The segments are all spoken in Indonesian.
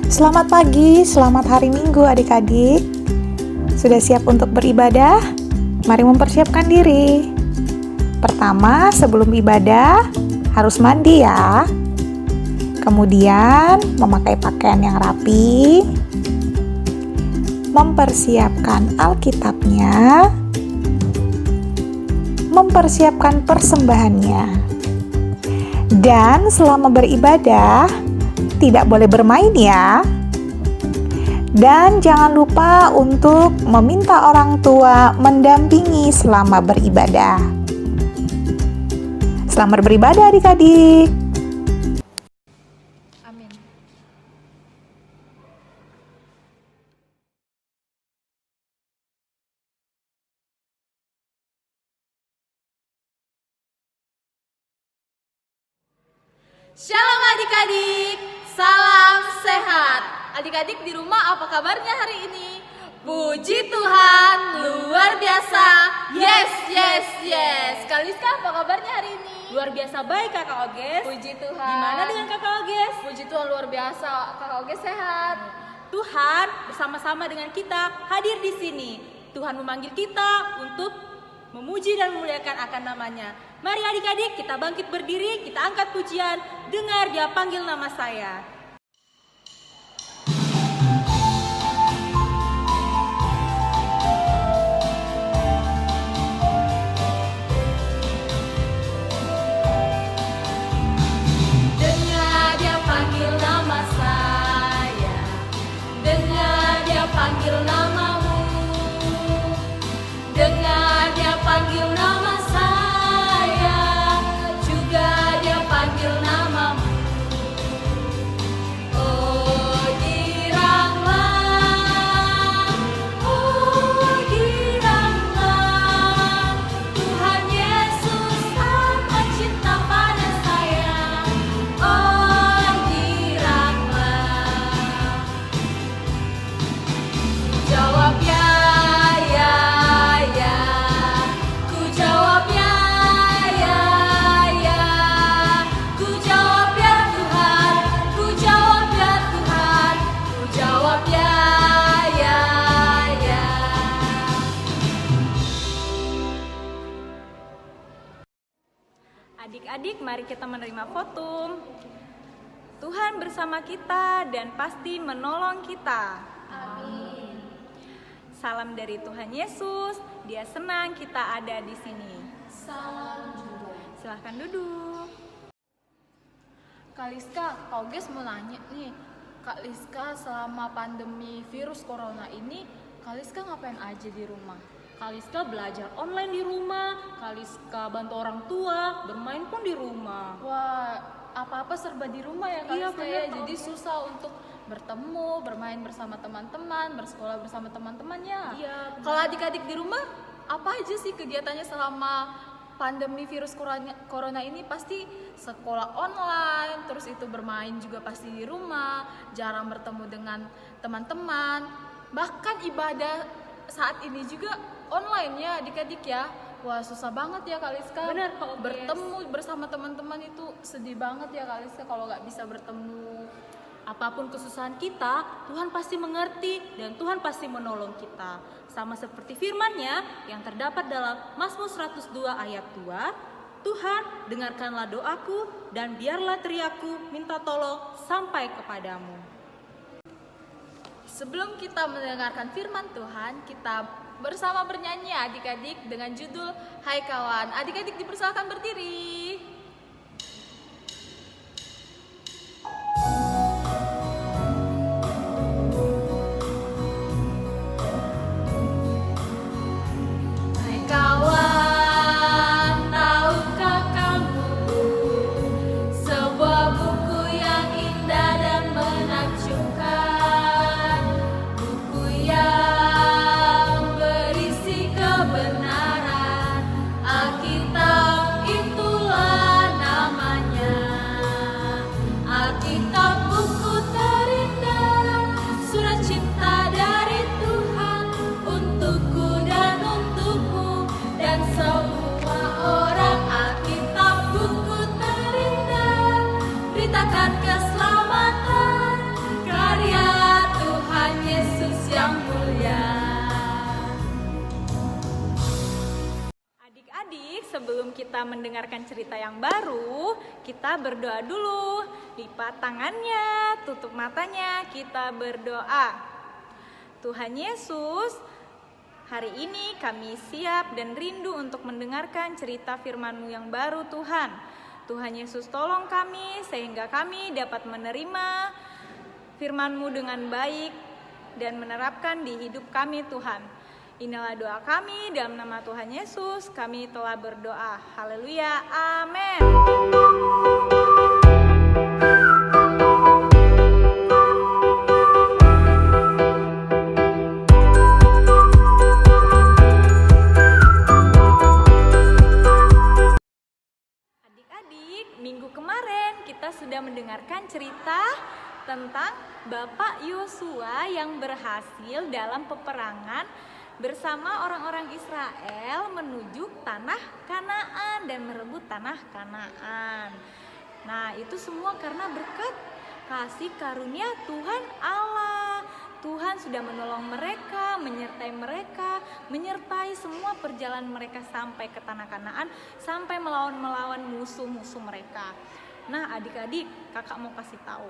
Selamat pagi, selamat hari Minggu adik-adik. Sudah siap untuk beribadah? Mari mempersiapkan diri. Pertama, sebelum ibadah, harus mandi ya. Kemudian, memakai pakaian yang rapi. Mempersiapkan Alkitabnya. Mempersiapkan persembahannya. Dan selama beribadah, tidak boleh bermain ya. Dan jangan lupa untuk meminta orang tua mendampingi selama beribadah. Selamat beribadah adik-adik. Amin. Shalom adik-adik, salam sehat. Adik-adik di rumah apa kabarnya hari ini? Puji Tuhan, luar biasa. Yes, yes, yes. Kaliska apa kabarnya hari ini? Luar biasa baik Kakak Oges. Puji Tuhan. Gimana dengan Kakak Oges? Puji Tuhan luar biasa. Kakak Oges sehat. Tuhan bersama-sama dengan kita hadir di sini. Tuhan memanggil kita untuk memuji dan memuliakan akan namanya. Mari adik-adik kita bangkit berdiri, kita angkat pujian. Dengar Dia panggil nama saya. Dengar Dia panggil nama saya. Dengar Dia panggil namamu. Dengar Dia panggil nama saya. Juga Dia panggil namamu. Oh giranglah, Tuhan Yesus amat cinta pada saya. Oh giranglah, jawab ya, ku jawab ya, ku jawab ya Tuhan, ku jawab ya Tuhan, ku jawab ya. Adik-adik mari kita menerima foto. Tuhan bersama kita dan pasti menolong kita. Amin. Salam dari Tuhan Yesus. Dia senang kita ada di sini. Salam juga. Silahkan duduk. Kak Liska, Kak Oges mau nanya nih, Kak Liska selama pandemi virus corona ini, Kak Liska ngapain aja di rumah? Kak Liska belajar online di rumah, Kak Liska bantu orang tua, bermain pun di rumah. Wah, apa-apa serba di rumah ya Kak Iya, Liska bener, ya, Kak jadi Oges. susah untuk bertemu, bermain bersama teman-teman, bersekolah bersama teman-temannya. Iya, bener. Kalau adik-adik di rumah, apa aja sih kegiatannya selama pandemi virus corona ini? Pasti sekolah online, terus itu bermain juga pasti di rumah, jarang bertemu dengan teman-teman, bahkan ibadah saat ini juga online ya adik-adik ya. Wah susah banget ya Kak Liska. Bener, Kak Oges. Bertemu bersama teman-teman itu sedih banget ya Kak Liska kalau nggak bisa bertemu. Apapun kesusahan kita, Tuhan pasti mengerti dan Tuhan pasti menolong kita. Sama seperti firman-Nya yang terdapat dalam Mazmur 102 ayat 2, Tuhan dengarkanlah doaku dan biarlah teriakku minta tolong sampai kepadamu. Sebelum kita mendengarkan firman Tuhan, kita bersama bernyanyi adik-adik dengan judul Hai Kawan. Adik-adik dipersilakan berdiri. Hai kawan, tahukah kamu sebuah buku yang indah dan menakjubkan, buku yang berisi kebenaran, Alkitab itulah kita mendengarkan cerita yang baru, kita berdoa dulu. Lipat tangannya, tutup matanya, kita berdoa. Tuhan Yesus, hari ini kami siap dan rindu untuk mendengarkan cerita firman-Mu yang baru Tuhan. Tuhan Yesus tolong kami sehingga kami dapat menerima firman-Mu dengan baik dan menerapkan di hidup kami Tuhan. Inilah doa kami dalam nama Tuhan Yesus, kami telah berdoa. Haleluya, amin. Adik-adik, minggu kemarin kita sudah mendengarkan cerita tentang Bapak Yosua yang berhasil dalam peperangan bersama orang-orang Israel menuju tanah Kanaan dan merebut tanah Kanaan. Nah, itu semua karena berkat kasih karunia Tuhan Allah. Tuhan sudah menolong mereka, menyertai semua perjalanan mereka sampai ke tanah Kanaan, sampai melawan musuh-musuh mereka. Nah, adik-adik, kakak mau kasih tahu.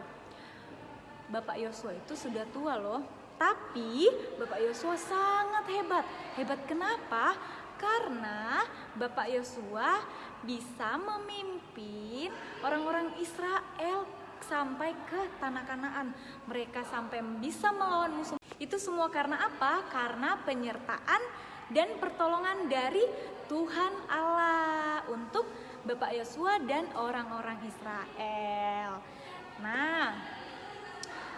Bapak Yosua itu sudah tua loh. Tapi Bapak Yosua sangat hebat. Hebat kenapa? Karena Bapak Yosua bisa memimpin orang-orang Israel sampai ke tanah Kanaan. Mereka sampai bisa melawan musuh. Itu semua karena apa? Karena penyertaan dan pertolongan dari Tuhan Allah untuk Bapak Yosua dan orang-orang Israel. Nah,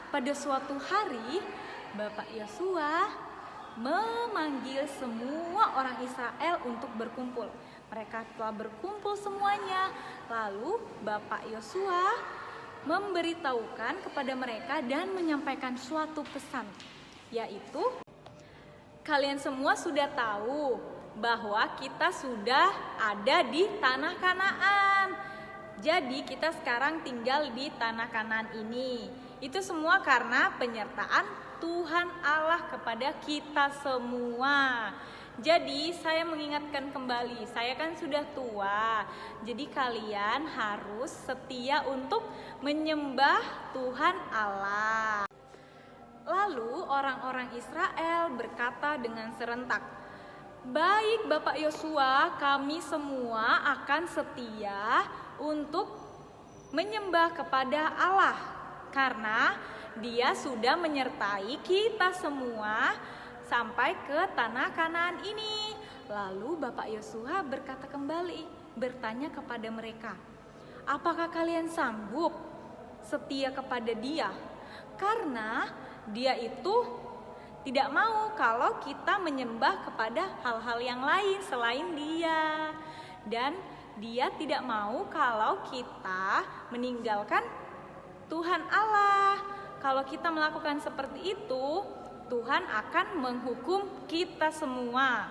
pada suatu hari Bapak Yosua memanggil semua orang Israel untuk berkumpul. Mereka telah berkumpul semuanya. Lalu Bapak Yosua memberitahukan kepada mereka dan menyampaikan suatu pesan, yaitu kalian semua sudah tahu bahwa kita sudah ada di tanah Kanaan. Jadi kita sekarang tinggal di tanah Kanaan ini. Itu semua karena penyertaan Tuhan Allah kepada kita semua. Jadi saya mengingatkan kembali, saya kan sudah tua. Jadi kalian harus setia untuk menyembah Tuhan Allah. Lalu orang-orang Israel berkata dengan serentak, "Baik Bapak Yosua, kami semua akan setia untuk menyembah kepada Allah karena Dia sudah menyertai kita semua sampai ke tanah Kanaan ini." Lalu Bapak Yosua berkata kembali, bertanya kepada mereka, "Apakah kalian sanggup setia kepada Dia? Karena Dia itu tidak mau kalau kita menyembah kepada hal-hal yang lain selain Dia. Dan Dia tidak mau kalau kita meninggalkan Tuhan Allah. Kalau kita melakukan seperti itu, Tuhan akan menghukum kita semua."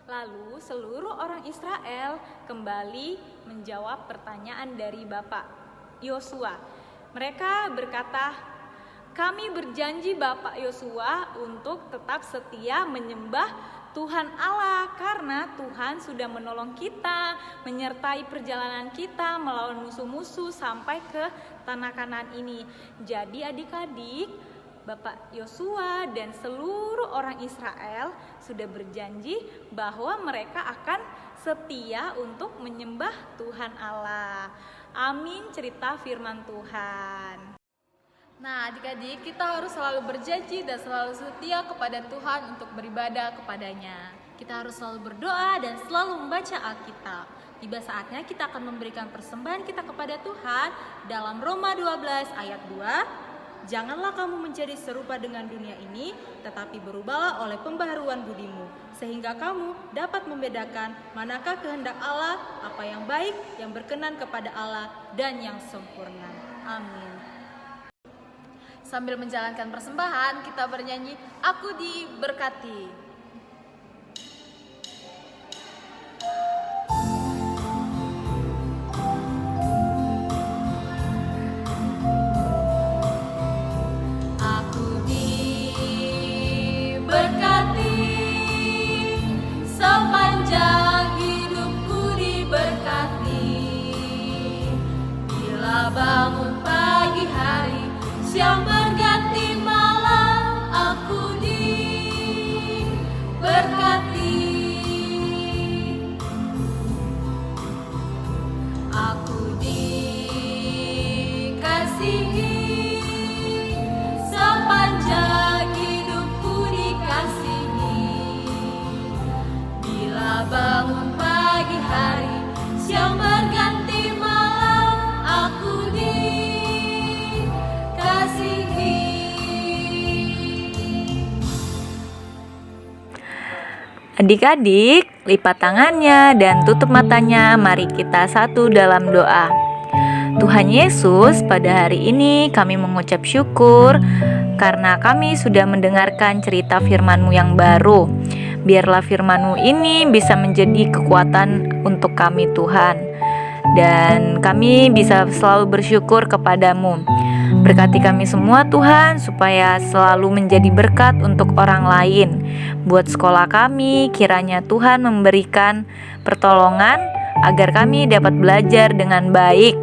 Lalu seluruh orang Israel kembali menjawab pertanyaan dari Bapak Yosua. Mereka berkata, "Kami berjanji Bapak Yosua untuk tetap setia menyembah Tuhan Allah karena Tuhan sudah menolong kita, menyertai perjalanan kita melawan musuh-musuh sampai ke tanah Kanaan ini." Jadi adik-adik, Bapak Yosua dan seluruh orang Israel sudah berjanji bahwa mereka akan setia untuk menyembah Tuhan Allah. Amin, cerita firman Tuhan. Nah, adik-adik, kita harus selalu berjanji dan selalu setia kepada Tuhan untuk beribadah kepadanya. Kita harus selalu berdoa dan selalu membaca Alkitab. Tiba saatnya kita akan memberikan persembahan kita kepada Tuhan dalam Roma 12 ayat 2. "Janganlah kamu menjadi serupa dengan dunia ini, tetapi berubahlah oleh pembaharuan budimu, sehingga kamu dapat membedakan manakah kehendak Allah, apa yang baik, yang berkenan kepada Allah, dan yang sempurna." Amin. Sambil menjalankan persembahan, kita bernyanyi "Aku Diberkati". Sepanjang hidupku Adik-adik, lipat tangannya dan tutup matanya. Mari kita satu dalam doa. Tuhan Yesus, pada hari ini kami mengucap syukur karena kami sudah mendengarkan cerita firman-Mu yang baru. Biarlah firman-Mu ini bisa menjadi kekuatan untuk kami Tuhan, dan kami bisa selalu bersyukur kepadamu. Berkati kami semua Tuhan, supaya selalu menjadi berkat untuk orang lain. Buat sekolah kami, kiranya Tuhan memberikan pertolongan agar kami dapat belajar dengan baik,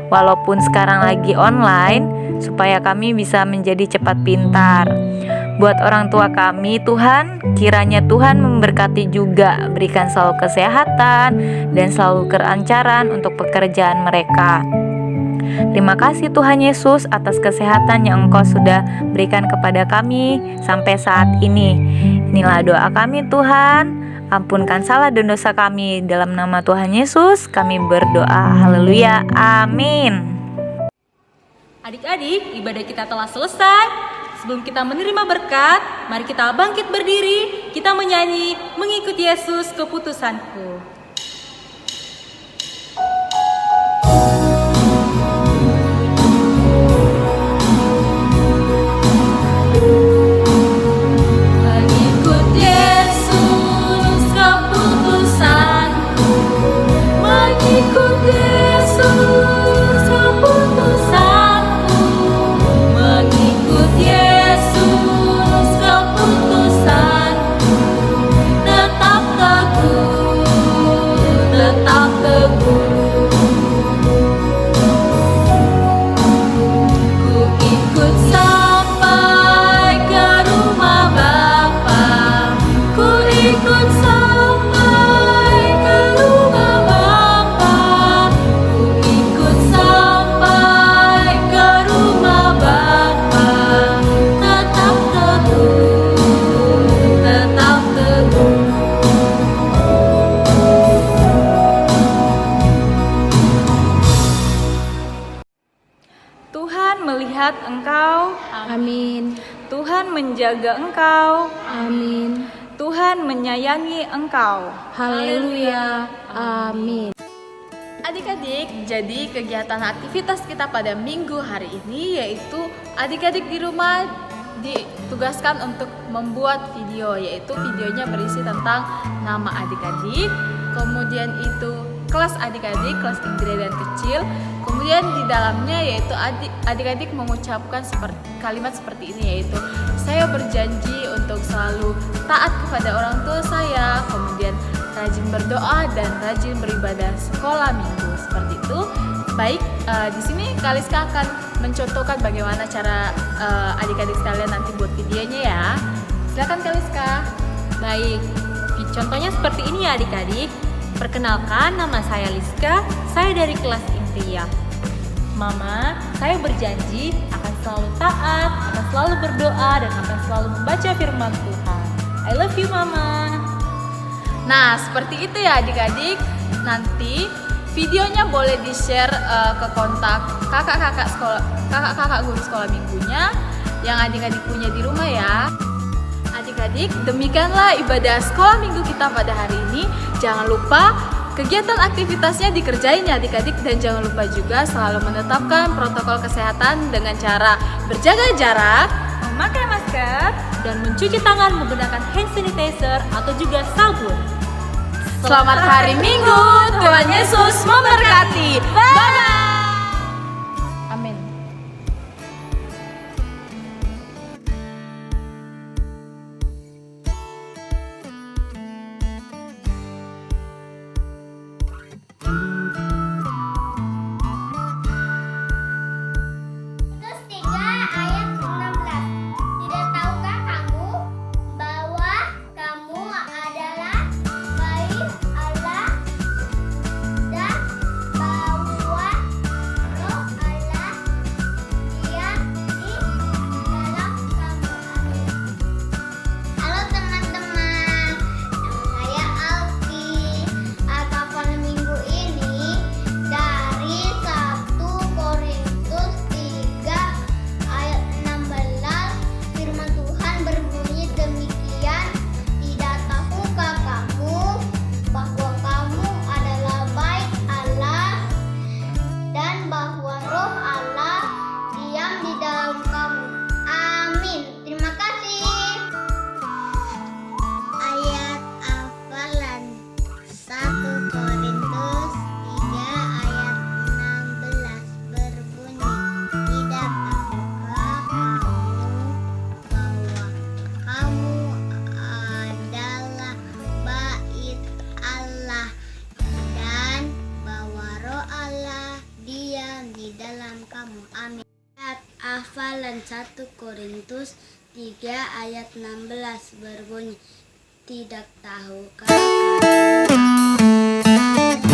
walaupun sekarang lagi online, supaya kami bisa menjadi cepat pintar. Buat orang tua kami Tuhan, kiranya Tuhan memberkati juga, berikan selalu kesehatan dan selalu kelancaran untuk pekerjaan mereka. Terima kasih Tuhan Yesus atas kesehatan yang Engkau sudah berikan kepada kami sampai saat ini. Inilah doa kami Tuhan, ampunkan salah dan dosa kami. Dalam nama Tuhan Yesus kami berdoa, haleluya, amin. Adik-adik, ibadah kita telah selesai. Sebelum kita menerima berkat, mari kita bangkit berdiri, kita menyanyi mengikut Yesus keputusanku. Mengikut Yesus keputusanku, mengikut Yesus keputusanku, mengikut Yesus keputusanku, tetap teguh, tetap teguh. Ku ikut sampai ke rumah Bapa, ku ikut sampai ke rumah Bapa, ku ikut sampai ke rumah Bapa, tetap teguh, tetap teguh. Tuhan melihat engkau, Amin. Tuhan menjaga engkau, Amin. Tuhan menyayangi engkau. Haleluya. Amin. Adik-adik, jadi kegiatan aktivitas kita pada minggu hari ini yaitu adik-adik di rumah ditugaskan untuk membuat video, yaitu videonya berisi tentang nama adik-adik, kemudian itu kelas adik-adik, kelas inti dan kecil, kemudian di dalamnya yaitu adik-adik mengucapkan kalimat seperti ini, yaitu saya berjanji untuk selalu taat kepada orang tua saya, kemudian rajin berdoa dan rajin beribadah sekolah minggu, seperti itu. Baik, di sini Kaliska akan mencontohkan bagaimana cara adik-adik sekalian nanti buat videonya ya. Silakan Kaliska. Baik, contohnya seperti ini ya adik-adik. Perkenalkan, nama saya Liska, saya dari kelas Intria. Mama, saya berjanji akan selalu taat, akan selalu berdoa, dan akan selalu membaca firman Tuhan. I love you Mama. Nah, seperti itu ya adik-adik. Nanti videonya boleh di-share ke kontak kakak-kakak sekolah, kakak-kakak guru sekolah minggunya yang adik-adik punya di rumah ya. Adik-adik, demikianlah ibadah sekolah minggu kita pada hari ini. Jangan lupa kegiatan aktivitasnya dikerjain ya adik-adik, dan jangan lupa juga selalu menetapkan protokol kesehatan dengan cara berjaga jarak, Memakai masker, dan mencuci tangan menggunakan hand sanitizer atau juga sabun. Selamat hari Minggu, Tuhan Yesus memberkati. Bye-bye. Amin. Titus 3 ayat 16. Tidak tahukah kamu bahwa kamu adalah bayi Allah dan bahwa 1 Korintus 3 ayat 16 berbunyi, tidak tahukah kamu